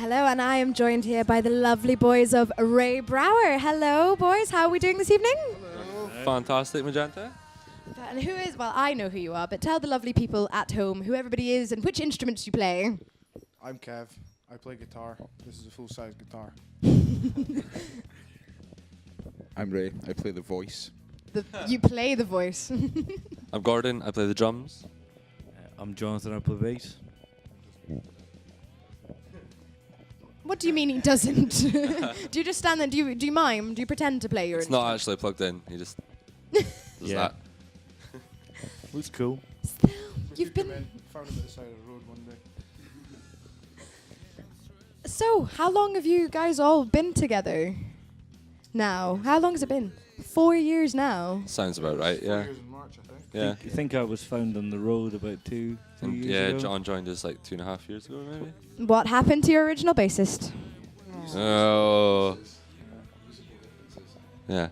Hello, and I am joined here by the lovely boys of Ray Brower. Hello, boys. How are we doing this evening? Hello. Fantastic, Magenta. And who is, well, I know who you are, but tell the lovely people at home who everybody is and which instruments you play. I'm Kev. I play guitar. This is a full-size guitar. I'm Ray. I play the voice. You play the voice. I'm Gordon. I play the drums. I'm Jonathan. I play bass. What do you mean he doesn't? Do you just stand there? Do you mime? Do you pretend to play your It's instrument? not actually plugged in. He just does that. Looks cool. Still, you've been... Found him at the side of the road one day. So, how long have you guys all been together now? How long has it been? 4 years now. Sounds about right, 4 yeah. years in March, I think. Yeah. I think I was found on the road about 2 years Yeah, ago. John joined us like 2.5 years ago, maybe. What happened to your original bassist? Oh. Yeah.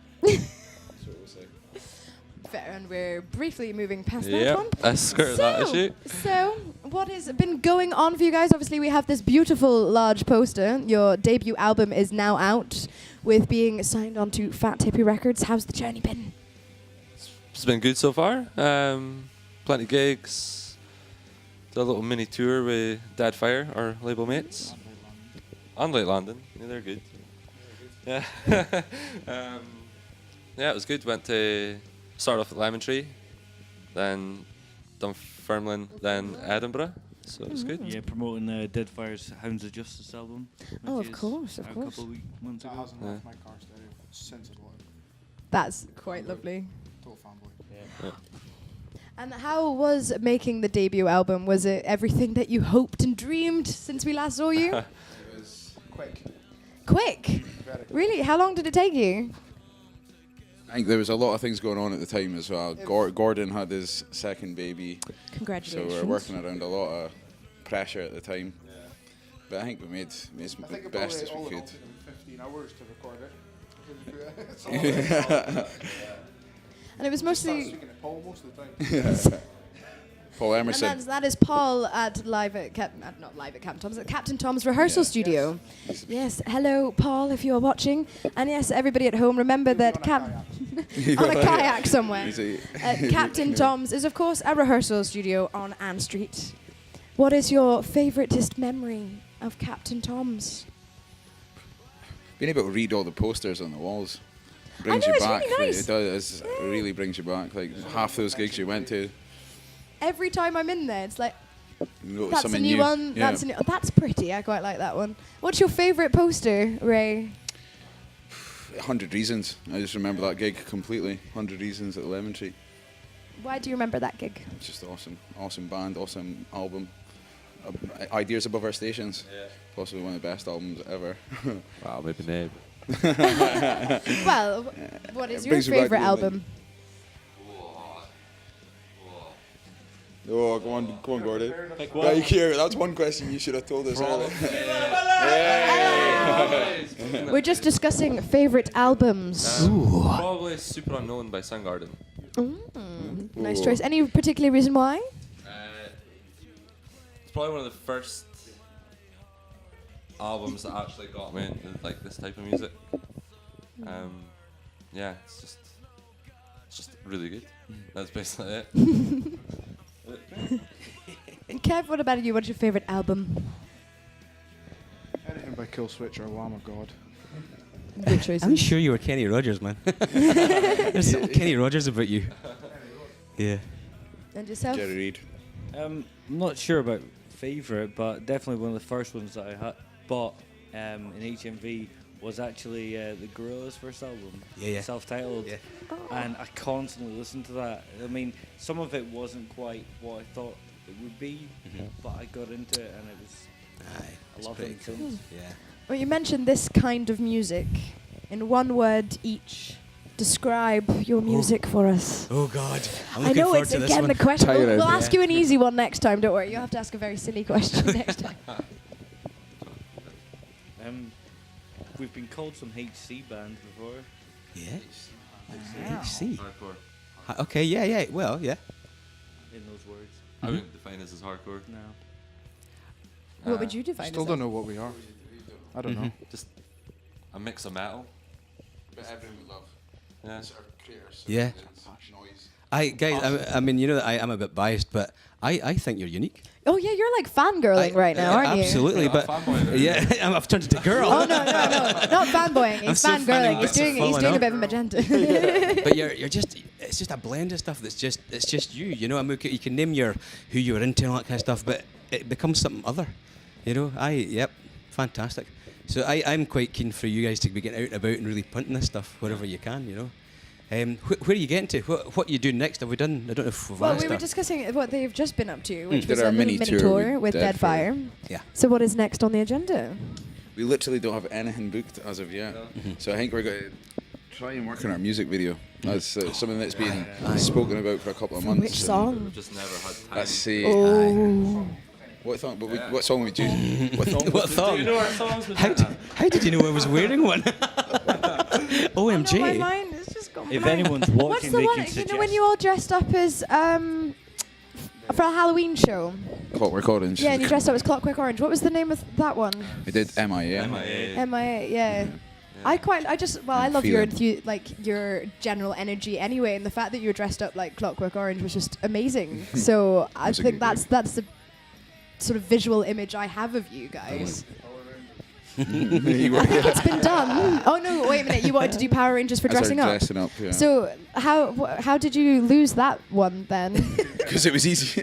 Fair, and we're briefly moving past that Yep. one. I skirted that issue. So, what has been going on for you guys? Obviously, we have this beautiful large poster. Your debut album is now out with being signed on to Fat Hippie Records. How's the journey been? It's been good so far. Plenty of gigs. Did a little mini tour with Dad Fire, our label mates. And Late London. Yeah, they're good. Yeah. Yeah, it was good. Went to start off at Lemon Tree, then Dunfermline, then Edinburgh. So it was good. Yeah, promoting Deadfire's Hounds of Justice album. Oh, which of is course, of out course. A couple of months That ago. hasn't left my car stereo since it was That's quite lovely. total fanboy. Yeah. And how was making the debut album? Was it everything that you hoped and dreamed since we last saw you? It was quick. Quick? Very quick. Really? How long did it take you? I think there was a lot of things going on at the time as well. Gordon had his second baby, so Congratulations. we were working around a lot of pressure at the time. Yeah. But I think we made I the think best as all we in all could. took him 15 hours to record it. It's all right. And it was Just started mostly... speaking to Paul most of the time. Paul And Emerson. that is Paul at not live at Captain Tom's, at Captain Tom's rehearsal studio. Yes, hello, Paul, if you are watching. And yes, everybody at home, remember that on a kayak somewhere. Captain Tom's is, of course, a rehearsal studio on Ann Street. What is your favouriteest memory of Captain Tom's? Being able to read all the posters on the walls brings know, you it's back. really nice. It does. It really brings you back. Like half those gigs you went to. Every time I'm in there, it's like, You go to that's a something new one, Yeah. that's a new... Oh, that's pretty, I quite like that one. What's your favourite poster, Ray? 100 Reasons. I just remember that gig completely. 100 Reasons at the Lemon Tree. Why do you remember that gig? It's just awesome. Awesome band, awesome album. Ideas Above Our Stations. Yeah. Possibly one of the best albums ever. Wow, maybe Nate. Well, what is It your brings you back favourite to the album? Oh, go on, Gordon. Pick Yeah, one. you care. That's one question you should have told us earlier. We're just discussing favourite albums. Probably Super Unknown by Soundgarden. Nice Ooh. choice. Any particular reason why? It's probably one of the first albums that actually got me into like this type of music. Yeah, it's just really good. That's basically it. Kev, what about you? What's your favourite album? Anything by Kill Switch or Lamb of God. Good choice. I'm sure you were Kenny Rogers, man. There's some Kenny Rogers about you. Yeah. And yourself? Jerry Reed. I'm not sure about favourite, but definitely one of the first ones that I bought in HMV was actually the Gorillaz' first album, Yeah. self-titled, Yeah. and I constantly listened to that. I mean, some of it wasn't quite what I thought it would be, but I got into it and it was. Aye. I It's love pretty them cool. since. Yeah. Well, you mentioned this kind of music. In one word each, describe your music for us. Oh God. I'm I looking know forward it's to this again one. the question. Tired, We'll yeah. ask you an easy one next time. Don't worry. You'll have to ask a very silly question next time. We've been called some HC band before. Yeah. HC. Hardcore. Okay. Yeah. Well. Yeah. In those words. I wouldn't define us as hardcore. No. What would you define Still as don't know what we are. I don't know. Just a mix of metal. But everyone we love. Yeah. Sort of creators, Yeah. noise. I mean, you know that I'm a bit biased, but I think you're unique. Oh yeah, you're like fangirling right now, aren't you? Absolutely, You're but not fanboying there. yeah, I've turned into girl. Oh no, not fanboying. He's still finding fangirling. He's bits of doing falling a off. bit of magenta. But you're just it's just a blend of stuff that's it's just you. You know, I mean, you can name who you were into and all that kind of stuff, but it becomes something other. You know, fantastic. So I'm quite keen for you guys to be getting out and about and really punting this stuff wherever you can. You know. Where are you getting to? What are you doing next? Have we done? I don't know if we've Well, asked we were that. discussing what they've just been up to, which Did was our a little mini mini tour tour with with Deadfire. Yeah. So what is next on the agenda? We literally don't have anything booked as of yet. So I think we're going to try and work on our music video. That's something that's been spoken about for a couple of months. Which song? We've just never had time. Let's see. Oh. What song? What song would you? What song? What song? Do you know our songs? How did you know I was wearing one? OMG. No, my mind is just gone If blank. anyone's What's watching, the they one? can You suggest. know when you all dressed up as for a Halloween show? Clockwork Orange. Yeah, and you dressed up as Clockwork Orange. What was the name of that one? We did MIA. MIA. Yeah. I love your your general energy anyway, and the fact that you were dressed up like Clockwork Orange was just amazing. So I was a think good that's the sort of visual image I have of you guys. You were- I think it's been done. Oh no, wait a minute. You wanted to do Power Rangers for As our dressing up. dressing up, yeah. So how did you lose that one then? Because it was easy.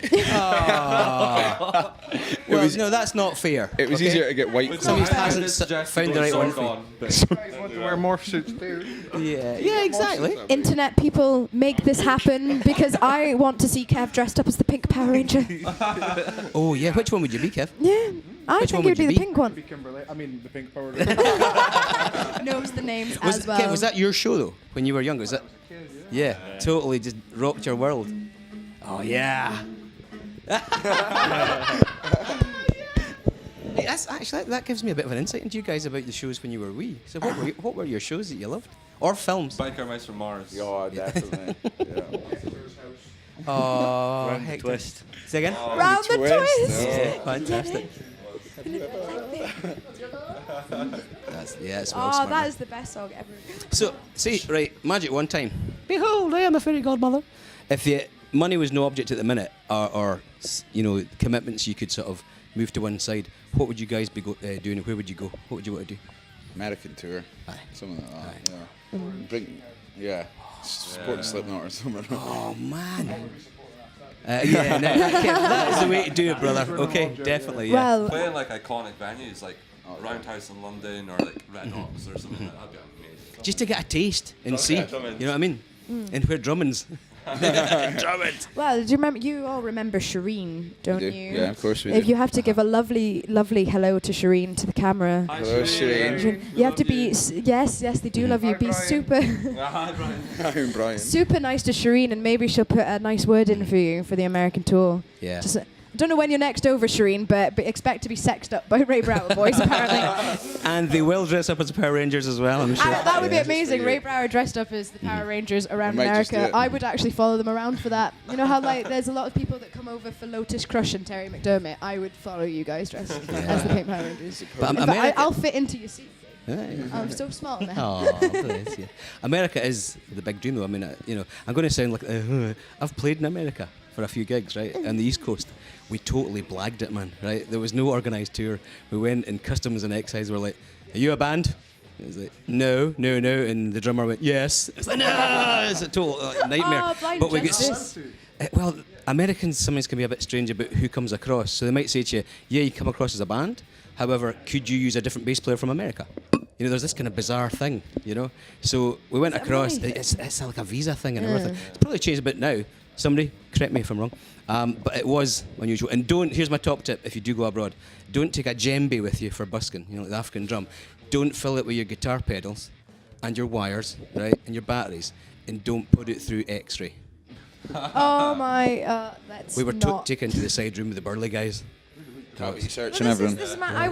Well, no, that's not fair. It was okay? easier to get white Somebody clothes. hasn't found the right one for you. I want to wear morph suits too. Yeah, exactly. Internet people, make this happen because I want to see Kev dressed up as the pink Power Ranger. Oh yeah, which one would you be, Kev? Yeah, I Which think one it would would be you the be? pink one. Be Kimberly. I mean, the pink Power Knows the names Was, as well. Kev, was that your show though when you were younger? Was that? Yeah, totally just rocked your world. Oh yeah. Hey, that's actually that gives me a bit of an insight into you guys about the shows when you were wee. So what were your shows that you loved or films? Biker Mice from Mars. Yeah, definitely. Yeah. Oh, Round the heck. twist. Say again. Round the twist. Yeah, fantastic. It's well Oh, smart. that is the best song ever. So, see, right, magic one time. Behold, I am a fairy godmother. If money was no object at the minute, or commitments you could sort of move to one side, what would you guys be doing? Where would you go? What would you want to do? American tour. Aye. Something like that. Yeah. Support Slipknot or something. Oh man. That's the way to do it, brother. Okay, definitely. Yeah. Well, Playing like iconic venues like Roundhouse in London or like Red Rocks or something like that. That'd be amazing. Just to get a taste and see. You Drummond. know what I mean? And where Drummond's. Drummond. well, do you remember? You all remember Shireen, don't do. you? Yeah, of course we If do. you have to give a lovely, lovely hello to Shireen to the camera. Hello, Shireen. You have to be yes, they do love you. Hi, Be Brian. super, I'm Brian. super nice to Shireen, and maybe she'll put a nice word in for you for the American tour. Yeah. Just, I don't know when you're next over, Shireen, but expect to be sexed up by Ray Brower boys, apparently. And they will dress up as Power Rangers as well, I'm sure. That would be amazing. for Ray you. Brower dressed up as the Power Rangers around We might just do America. it. I would actually follow them around for that. You know how there's a lot of people that come over for Lotus Crush and Terry McDermott. I would follow you guys dressed as the Pink Power Rangers. But In fact, America- I'll fit into your seat. Yeah. I'm so small now. Oh, bless you. America is the big dream, though. I mean, I'm going to sound like I've played in America for a few gigs, right, on the East Coast. We totally blagged it, man. Right, there was no organised tour. We went, and customs and excise were like, "Are you a band?" It was like, "No," and the drummer went, "Yes." It's like, "No!" It's a total nightmare. Oh, blind but we get justice. well, Americans sometimes can be a bit strange about who comes across. So they might say to you, "Yeah, you come across as a band. However, could you use a different bass player from America?" You know, there's this kind of bizarre thing, you know. So we went across. right? It's like a visa thing and everything. It's probably changed a bit now. Somebody correct me if I'm wrong, but it was unusual. And here's my top tip: if you do go abroad, don't take a djembe with you for busking. You know, like the African drum. Don't fill it with your guitar pedals, and your wires, right, and your batteries, and don't put it through X-ray. Oh my, that's We were not. taken to the side room with the burly guys. Cavity search Well, and everything. this is I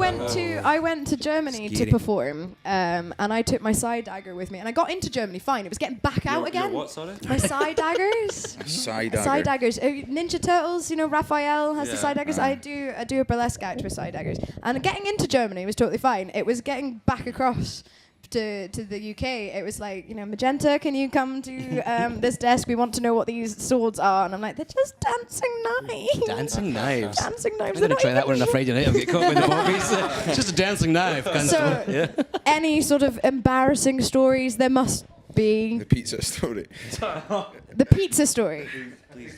went to Germany to Scary. perform, and I took my side dagger with me, and I got into Germany fine. It was getting back out again. Your what, sorry? My side daggers. Side dagger. Side daggers. Ninja Turtles, you know, Raphael has the Yeah. side daggers. I do a burlesque act with side daggers. And getting into Germany was totally fine. It was getting back across to the UK. It was like, you know, Magenta, can you come to this desk? We want to know what these swords are. And I'm like, they're just dancing knives. Dancing knives. Dancing knives. I'm They're going to not try that even one on a Friday night. I'll get caught with the bobbies. It's just a dancing knife. So, any sort of embarrassing stories there must be. The pizza story. The pizza story.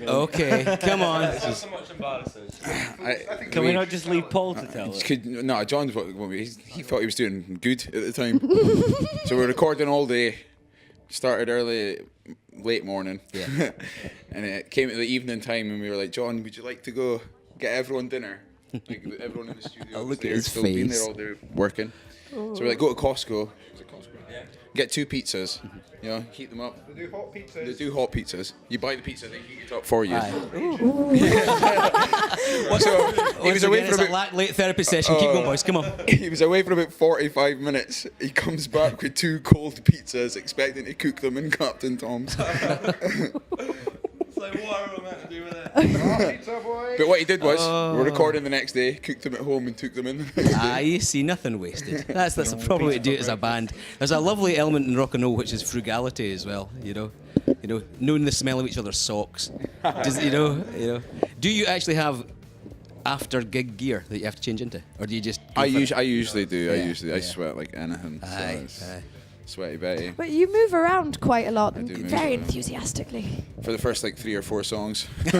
Okay, come on. Not so much embarrassing. Can we not just leave Paul to tell it? No, John's he thought he was doing good at the time. So we were recording all day. Started early, late morning. Yeah. And it came at the evening time, and we were like, John, would you like to go get everyone dinner? Like everyone in the studio. Oh, was look at there, his still being face. there all day working. So we're like, go to Costco. Get 2 pizzas. You know, heat them up. They do hot pizzas. They do hot pizzas. You buy the pizza, they heat it up for you. So he was away for It's a about LACT Late therapy session. Keep going, boys. Come on. he was away for about 45 minutes. He comes back with 2 cold pizzas, expecting to cook them in Captain Tom's. It's like, what are we meant to do with it? Hot pizza, boy. But what he did was, we were recording the next day, cooked them at home and took them in the next day. You see, nothing wasted. That's the proper way to do it as a band. There's a lovely element in rock and roll, which is frugality as well. You know, knowing the smell of each other's socks. You know. Do you actually have after gig gear that you have to change into, or do you just? I usually do. Yeah, I sweat like anything. So Aye, it's aye. Sweaty Betty. But you move around quite a lot, and do move very around. enthusiastically. For the first like 3 or 4 songs. When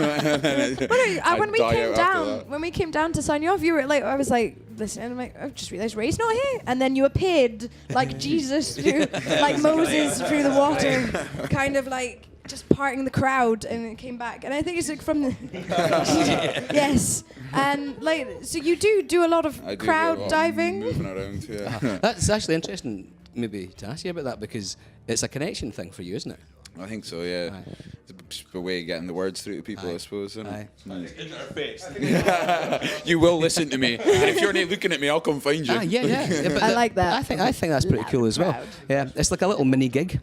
we die came out after down, that. when we came down to sign you off, you were like, I was like, listen, and I'm like, I just realised Ray's not here, and then you appeared like Jesus through, like Moses through the water, kind of like just parting the crowd, and it came back, and I think it's like from the yes, and like so you do a lot of I do crowd a lot of diving. moving around, yeah. That's actually interesting, maybe to ask you about that, because it's a connection thing for you, isn't it? I think so, yeah. Aye. It's a way of getting the words through to people, I suppose. Isn't Aye. it? In our face. You will listen to me, and if you're not looking at me, I'll come find you. Yeah, but I like that. I think that's pretty cool as well. Proud. Yeah, it's like a little mini gig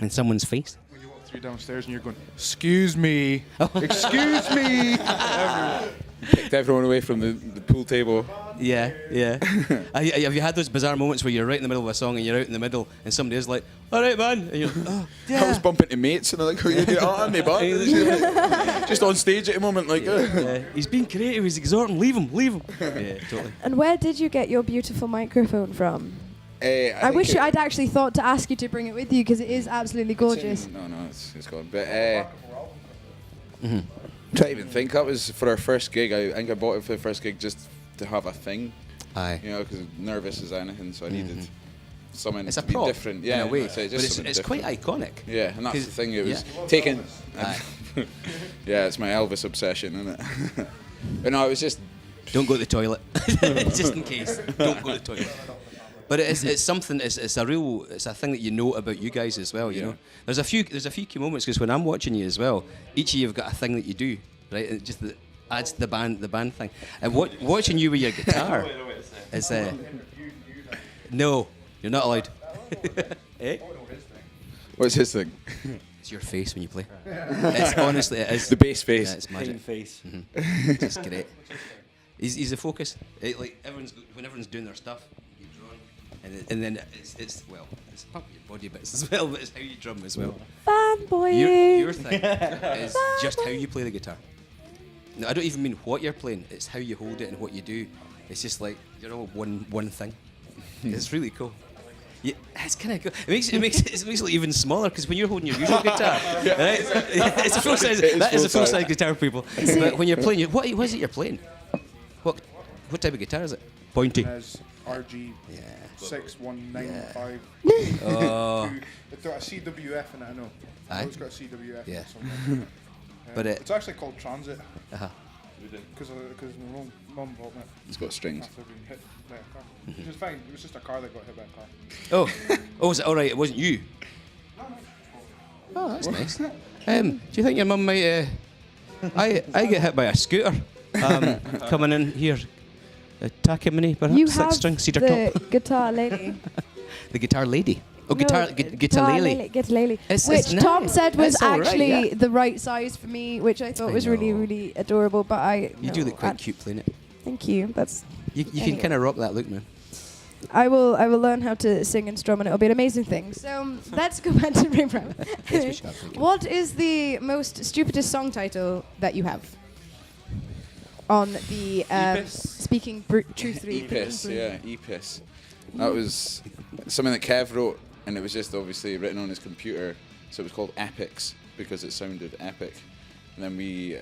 in someone's face. When you walk through downstairs and you're going, excuse me, excuse me. Picked everyone away from the pool table. Yeah. Have you had those bizarre moments where you're right in the middle of a song and you're out in the middle and somebody is like, "All right, man," and you're like, "Oh, I was bumping to mates, and they're like, "Who you doing?" "Oh, I'm my bud." Just on stage at the moment, like. he's being creative, he's exhorting, leave him." Yeah, totally. And where did you get your beautiful microphone from? I think wish it- I'd actually thought to ask you to bring it with you because it is absolutely gorgeous. No, it's gone. But try to even think. That was for our first gig. I think I bought it for the first gig just to have a thing. Aye. You know, because nervous as anything, so I needed something It's to a be prop, different. in Yeah, a way, that's it, but just something it's quite different. iconic. Yeah, and that's the 'Cause- thing. It was yeah. taken. Aye. Yeah, it's my Elvis obsession, isn't it? But no, it was just. Don't go to the toilet, just in case. Don't go to the toilet. But it's something. It's a thing that you know about you guys as well. You Yeah. know, there's a few key moments because when I'm watching you as well, each of you have got a thing that you do, right? It just adds to the band thing. And watching you with your guitar is no, you're not allowed. Eh? What's his thing? It's your face when you play. It's honestly it is The bass face. Yeah, it's Pain magic. face. It's great. He's the focus. Like when everyone's doing their stuff, you drum, and then it's probably your body bits as well, but it's how you drum as well. Fanboy. Your thing is just how you play the guitar. No, I don't even mean what you're playing. It's how you hold it and what you do. It's just like you're all one thing. It's really cool. Yeah, it's kind of cool. It makes it even smaller because when you're holding your usual guitar, right? It's a full size. That is a full size guitar, people. But when you're playing, what is it you're playing? What type of guitar is it? Pointy. As RG 6195. Oh. It's got a CWF in it, I know. Aye. It's got a CWF. Yeah. Somewhere. But It's actually called Transit uh-huh. because my mum bought it It's got strings. after being hit by a car. Which is fine. It was just a car that got hit by a car. Oh, was it all right? It wasn't you. Oh, that's nice. Do you think your mum might? I get hit by a scooter Coming in here. Takamine, perhaps? You 6-string, cedar the top. guitar lady. The guitar lady. Oh, No, guitar lady. Guitar-lele. It's Which Tom nice. said was It's all right, actually yeah. the right size for me, which I thought I was really, know. really adorable. But You do look quite cute playing it. Thank you. That's. You can Anyway. kind of rock that look, man. I will learn how to sing and strum, and it'll be an amazing thing. So let's go back to Ray Brown. Yes, we shall, thank you. What is the most stupidest song title that you have on the Speaking Truth 3? E-Piss, yeah, E-Piss. That was something that Kev wrote, and it was just obviously written on his computer, so it was called Epics because it sounded epic. And then we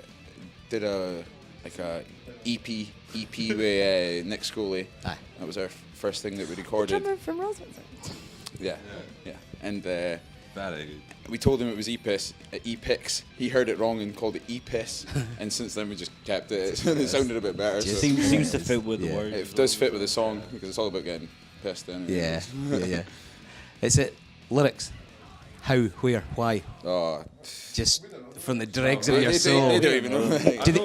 did a EP with Nick Scully. Aye. That was our first thing that we recorded. Drummer from Roswell. Yeah. And Very good. we told him it was E-Pics. He heard it wrong and called it E-Piss, and since then we just kept it. It sounded a bit better. So Seems to fit with the Yeah. word. it does fit with the song because it's all about getting pissed in. Yeah. It's it. Lyrics. How, where, why? Oh, Just from the dregs of your they soul. don't even know.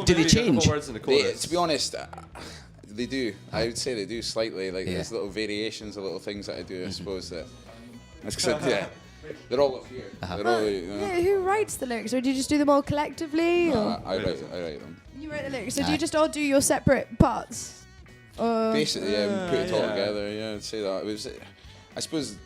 Do they change? Words in the chorus. To be honest, they do. I would say they do slightly. Like there's little variations, of little things that I do. I suppose that. That's because they're all up here. They're all. Yeah, who writes the lyrics, or do you just do them all collectively? Or? I write them. You write the lyrics, so do you just all do your separate parts? Or Basically, yeah, we put it all together. Yeah, I'd say that. It was. I suppose.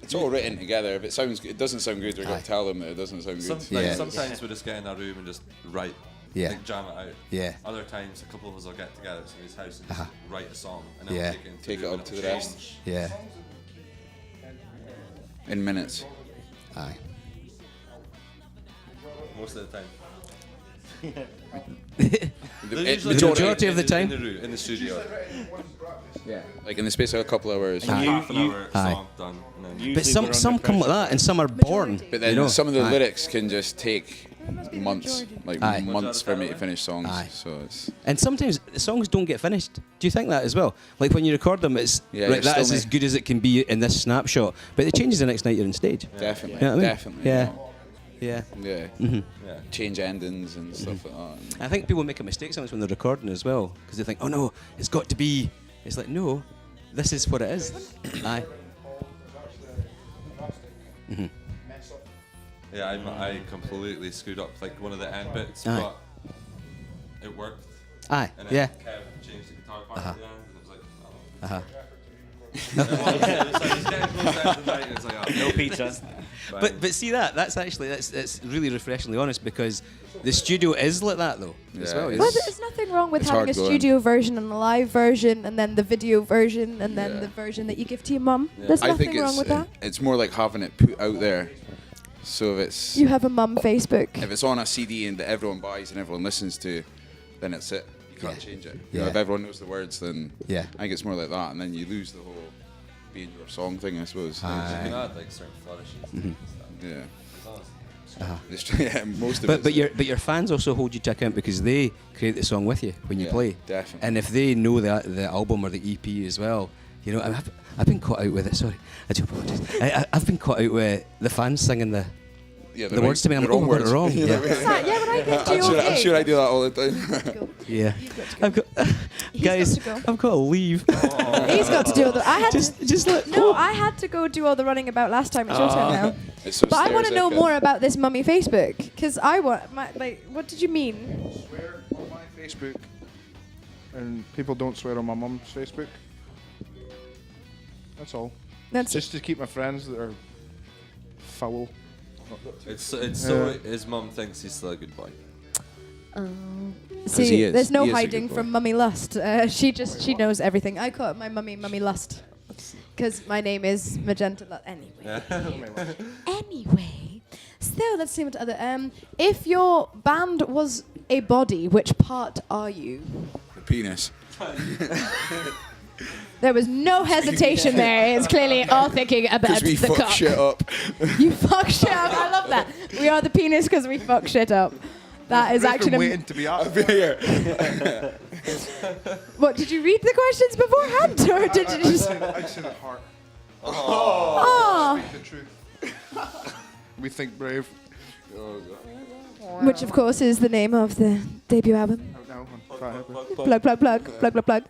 It's all written together. If it doesn't sound good, we're going to tell them that it doesn't sound good. Sometimes we just get in our room and just write, like jam it out. Yeah. Other times, a couple of us will get together in his house and just write a song, and then Yeah. we'll Take it up to the rest. Yeah. In minutes. Aye. Most of the time. The majority of the time. in the studio. Yeah. Like in the space of a couple hours. Half an hour Aye. song done. And then But Usually we're some under come like pressure. that, and some are born. But then you know? some of the Aye. lyrics can just take must be the months, majority. like Aye. months for me to finish songs. Aye. So it's And sometimes the songs don't get finished. Do you think that as well? Like when you record them, it's Yeah, right, you're that is still as good as it can be in this snapshot. But it changes the next night you're on stage. definitely, You know what I mean? definitely. Yeah. Yeah. Yeah. Mm-hmm. Yeah. Change endings and stuff like that. I think people make a mistake sometimes when they're recording as well, because they think, oh no, it's got to be. It's like, no, this is what it is. Aye. Mm-hmm. Yeah, I completely screwed up like one of the end bits, Aye. but it worked. Aye. And then Yeah. Kev changed the guitar part at the end, and it was like, oh. Uh-huh. It's getting close to the end of the night, and it's like, oh, No pizza. But see that's really refreshingly honest, because the studio is like that though as Yeah, well. it Well, is. there's nothing wrong with It's having a hard going. studio version and a live version, and then the video version, and then Yeah. the version that you give to your mum. Yeah. There's I think nothing wrong with that. it's more like having it put out there. So if it's You have a mum Facebook. if it's on a CD and that everyone buys and everyone listens to, then it's it. You can't Yeah. change it. You Yeah. know, if everyone knows the words, then Yeah. I think it's more like that, and then you lose the whole being your song thing, I suppose. Aye. You can add like certain flourishes. Mm-hmm. and stuff. Yeah. Uh-huh. Yeah, most of But it. your fans also hold you to account because they create the song with you when you Yeah, play. definitely. And if they know the album or the EP as well, you know, I've been caught out with it. Sorry, I do apologise. I've been caught out with the fans singing the words to me. I'm like, oh, I got it wrong. Yeah. What's that? Yeah, when I came to your I'm gig. sure I do that all the time. Yeah. You've got to go. I've got He's guys. got to go. I've got to leave. He's got to do all the. I had just let no. I had to go do all the running about last time. It's your turn now. It's so But I want to know stereotypical. more about this mummy Facebook, because I want my like. What did you mean? Swear on my Facebook, and people don't swear on my mum's Facebook. That's all. That's Just to keep my friends that are foul. It's so his mum thinks he's still a good boy. See, he is. there's no He is a hiding good boy. from Mummy Lust. She knows everything. I call my mummy Mummy Lust, because my name is Magenta Lust. Anyway, so let's see what other. If your band was a body, which part are you? The penis. There was no hesitation there. It's clearly all thinking about Because we the fuck cock. shit up. You fuck shit up. I love that. We are the penis because we fuck shit up. That is I've actually. been waiting to be asked. Here. What, did you read the questions beforehand, or did you just? I said at heart. Oh. Speak the truth. We think brave. Which, of course, is the name of the debut album. Out now. Plug, plug, plug, plug, plug, plug.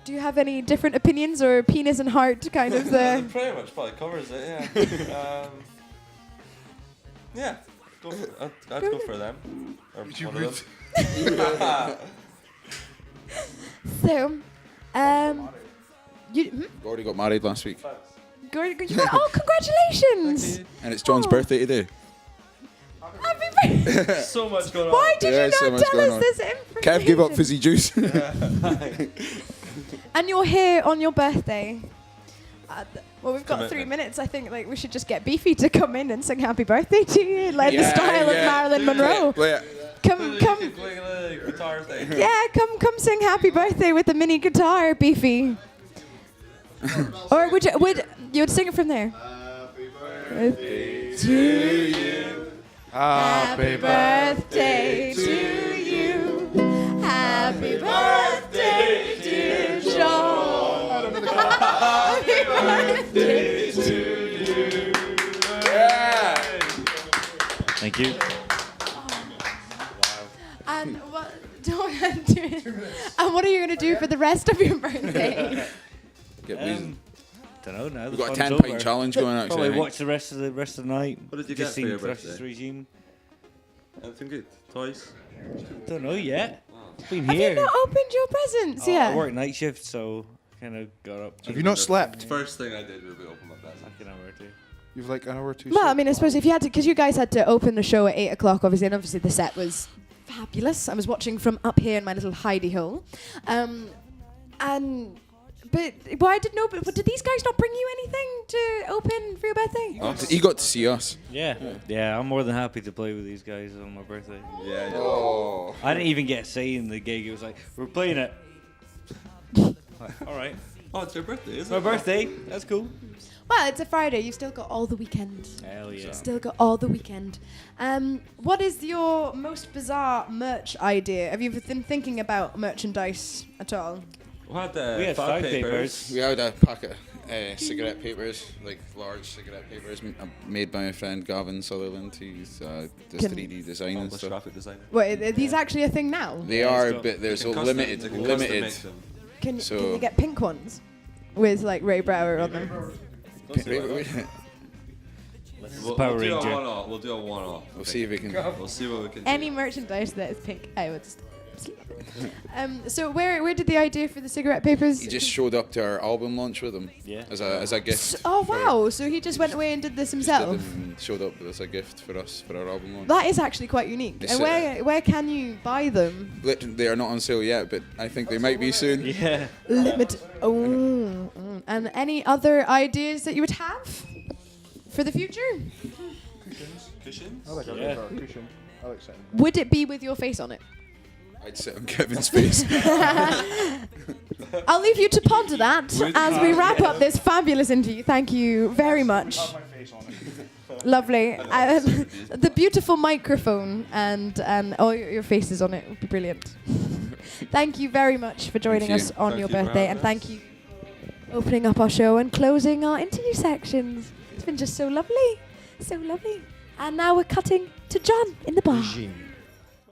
Do you have any different opinions or penis and heart kind of the? Pretty much probably covers it, yeah. Yeah, I'd go for them. Or one of them. So, you. Gordy got married last week. Oh, congratulations! And it's John's birthday today. Happy birthday! So much going on. Why did Yeah, you so not much tell going us on. this information? Kev gave up fizzy juice. And you're here on your birthday. Well, we've got 3 Commitment. minutes. I think like we should just get Beefy to come in and sing "Happy Birthday" to you, like the style of Marilyn Monroe. Come, Playing the guitar thing. yeah, come sing "Happy Birthday" with the mini guitar, Beefy. Or would you sing it from there? Happy birthday to you. Happy birthday to you. Happy birthday, dear John. Happy birthday to you. Yeah. Thank you. And what? And what are you gonna do for the rest of your birthday? Get wheezing. Don't know now. We've the got a fun's 10-pint over. challenge going actually. Probably I think. watch the rest of the night. What did you Just get for your see Thrash's birthday? regime. Anything good? Toys? Don't know yet. Been Have here. you not opened your presents I yet? work night shift, so kind of got up. Have you not slept? First thing I did was open my present. Like an hour or two. You've like an hour or two. Well, I slept. mean, I suppose if you had to, because you guys had to open the show at 8 o'clock, obviously, and obviously the set was fabulous. I was watching from up here in my little hidey hole, but why did But did these guys not bring you anything to open for your birthday? He got to see us. Yeah. I'm more than happy to play with these guys on my birthday. Yeah. Oh. I didn't even get a say in the gig. It was like, we're playing it. All right. Oh, it's your birthday, It's isn't my it? birthday. That's cool. Well, it's a Friday. You've still got all the weekend. Hell yeah. Still got all the weekend. What is your most bizarre merch idea? Have you been thinking about merchandise at all? We had, We had fag papers. We had a packet of cigarette papers, like large cigarette papers, made by my friend Gavin Sutherland, who's this Can- 3D design and Accomplished stuff. graphic designer. Wait, are these actually a thing now? They Yeah, are, it's got- but there's a They can limited. custom- they can custom make them. Can So- you get pink ones with like Ray Brower on them? We'll Power do a Ranger. one-off. We'll do a one-off. We'll see if we can. We'll see what we can Any do. merchandise that is pink, I would sleep. So where did the idea for the cigarette papers? He just showed up to our album launch with him. Yeah. As a gift. Oh for- wow! So he just went away and did this himself. Showed up as a gift for us for our album launch. That is actually quite unique. It's, And where can you buy them? They are not on sale yet, but I think they might be soon. Yeah. Limited. And any other ideas that you would have for the future? Cushions? I like a Yeah. cushion. I like sitting. Would it be with your face on it? I'd sit on Kevin's face. I'll leave you to ponder that as we wrap up this fabulous interview. Thank you very much. My face on it. Lovely. The beautiful microphone and all your faces on it would be brilliant. Thank you very much for joining Thank us you. on Thank your you for birthday, having and us. thank you for opening up our show and closing our interview sections. It's been just so lovely. So lovely. And now we're cutting to John in the bar. Regime.